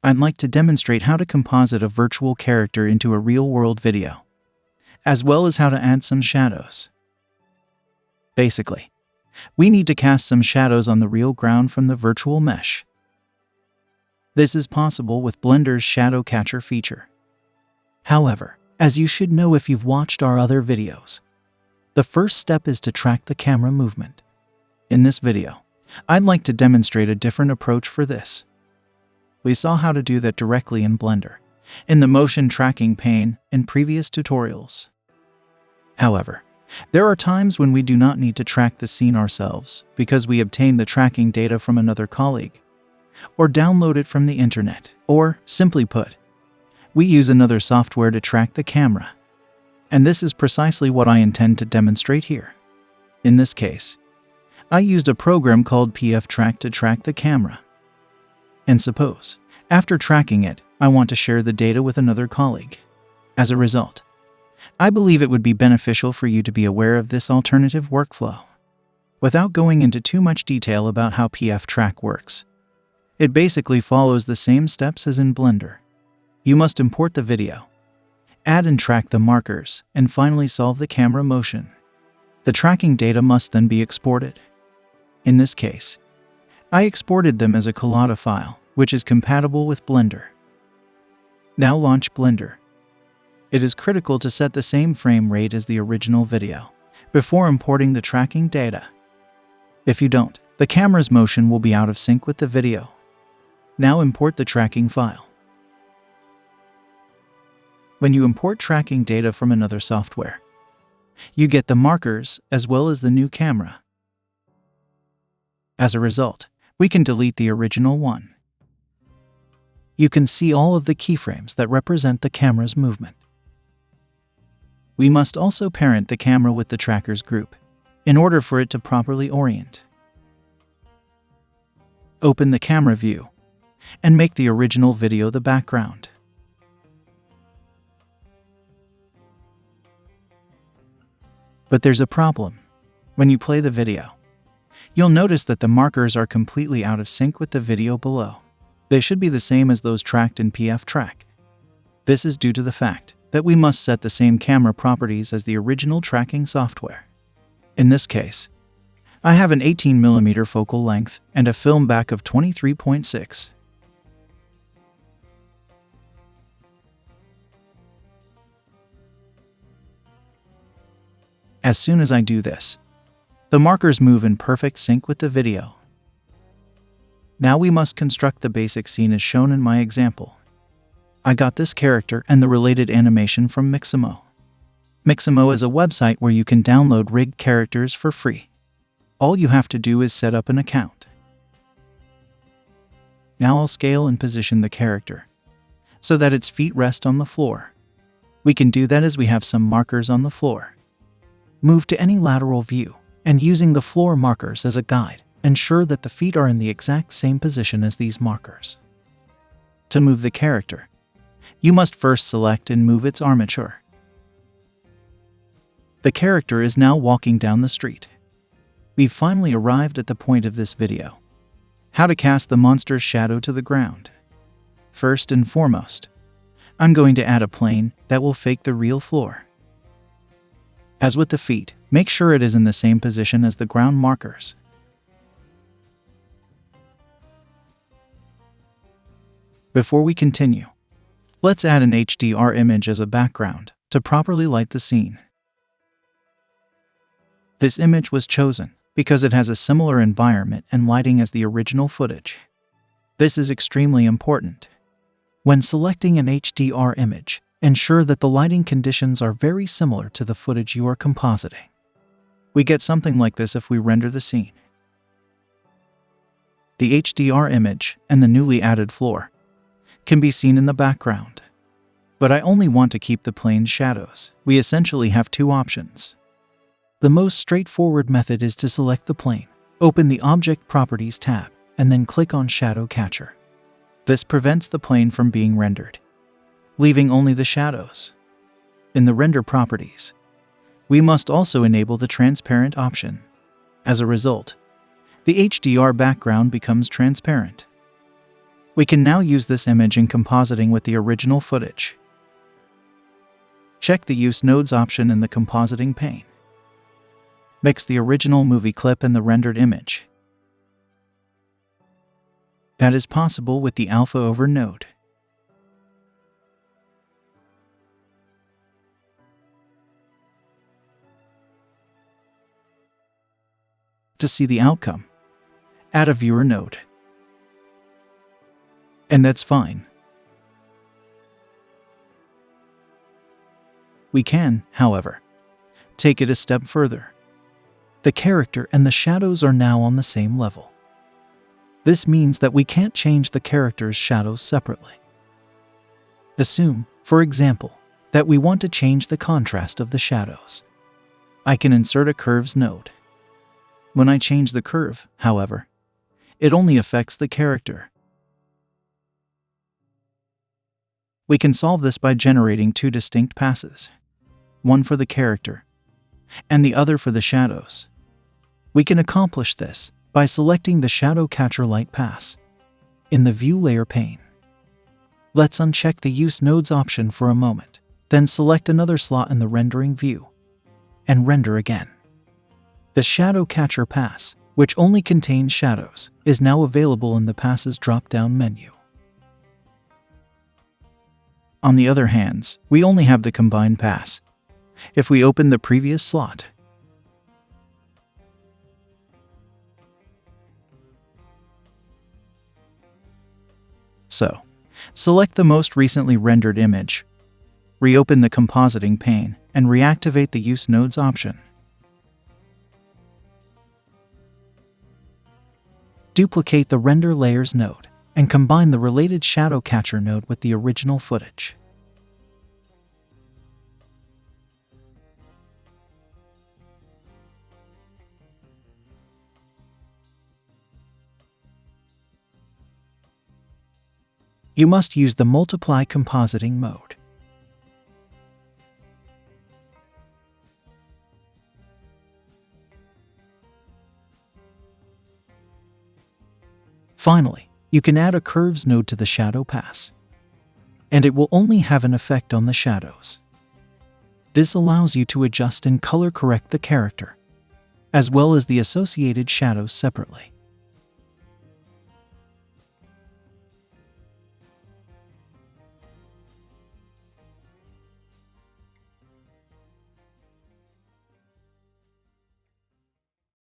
I'd like to demonstrate how to composite a virtual character into a real-world video, as well as how to add some shadows. Basically, we need to cast some shadows on the real ground from the virtual mesh. This is possible with Blender's Shadow Catcher feature. However, as you should know if you've watched our other videos, the first step is to track the camera movement. In this video, I'd like to demonstrate a different approach for this. We saw how to do that directly in Blender, in the motion tracking pane in previous tutorials. However, there are times when we do not need to track the scene ourselves because we obtain the tracking data from another colleague, or download it from the internet, or, simply put, we use another software to track the camera. And this is precisely what I intend to demonstrate here. In this case, I used a program called PFTrack to track the camera. And suppose, after tracking it, I want to share the data with another colleague. As a result, I believe it would be beneficial for you to be aware of this alternative workflow. Without going into too much detail about how PFTrack works, it basically follows the same steps as in Blender. You must import the video, add and track the markers, and finally solve the camera motion. The tracking data must then be exported. In this case, I exported them as a Collada file, which is compatible with Blender. Now launch Blender. It is critical to set the same frame rate as the original video before importing the tracking data. If you don't, the camera's motion will be out of sync with the video. Now import the tracking file. When you import tracking data from another software, you get the markers as well as the new camera. As a result, we can delete the original one. You can see all of the keyframes that represent the camera's movement. We must also parent the camera with the trackers group in order for it to properly orient. Open the camera view and make the original video the background. But there's a problem. When you play the video, you'll notice that the markers are completely out of sync with the video below. They should be the same as those tracked in PFTrack. This is due to the fact that we must set the same camera properties as the original tracking software. In this case, I have an 18mm focal length and a film back of 23.6. As soon as I do this, the markers move in perfect sync with the video. Now we must construct the basic scene as shown in my example. I got this character and the related animation from Mixamo. Mixamo is a website where you can download rigged characters for free. All you have to do is set up an account. Now I'll scale and position the character so that its feet rest on the floor. We can do that as we have some markers on the floor. Move to any lateral view, and using the floor markers as a guide, ensure that the feet are in the exact same position as these markers. To move the character, you must first select and move its armature. The character is now walking down the street. We've finally arrived at the point of this video: how to cast the monster's shadow to the ground. First and foremost, I'm going to add a plane that will fake the real floor. As with the feet, make sure it is in the same position as the ground markers. Before we continue, let's add an HDR image as a background to properly light the scene. This image was chosen because it has a similar environment and lighting as the original footage. This is extremely important. When selecting an HDR image, ensure that the lighting conditions are very similar to the footage you are compositing. We get something like this if we render the scene. The HDR image and the newly added floor can be seen in the background. But I only want to keep the plane's shadows. We essentially have two options. The most straightforward method is to select the plane, open the Object Properties tab, and then click on Shadow Catcher. This prevents the plane from being rendered, leaving only the shadows. In the Render Properties, we must also enable the Transparent option. As a result, the HDR background becomes transparent. We can now use this image in compositing with the original footage. Check the Use Nodes option in the compositing pane. Mix the original movie clip and the rendered image. That is possible with the Alpha Over node. To see the outcome, add a viewer node. And that's fine. We can, however, take it a step further. The character and the shadows are now on the same level. This means that we can't change the character's shadows separately. Assume, for example, that we want to change the contrast of the shadows. I can insert a curves node. When I change the curve, however, it only affects the character. We can solve this by generating two distinct passes, one for the character and the other for the shadows. We can accomplish this by selecting the Shadow Catcher Light pass in the View Layer pane. Let's uncheck the Use Nodes option for a moment, then select another slot in the rendering view and render again. The Shadow Catcher pass, which only contains shadows, is now available in the Passes drop-down menu. On the other hand, we only have the Combine pass. If we open the previous slot, select the most recently rendered image, reopen the compositing pane, and reactivate the Use Nodes option. Duplicate the Render Layers node and combine the related Shadow Catcher node with the original footage. You must use the Multiply Compositing mode. Finally, you can add a Curves node to the Shadow Pass, and it will only have an effect on the shadows. This allows you to adjust and color correct the character, as well as the associated shadows separately.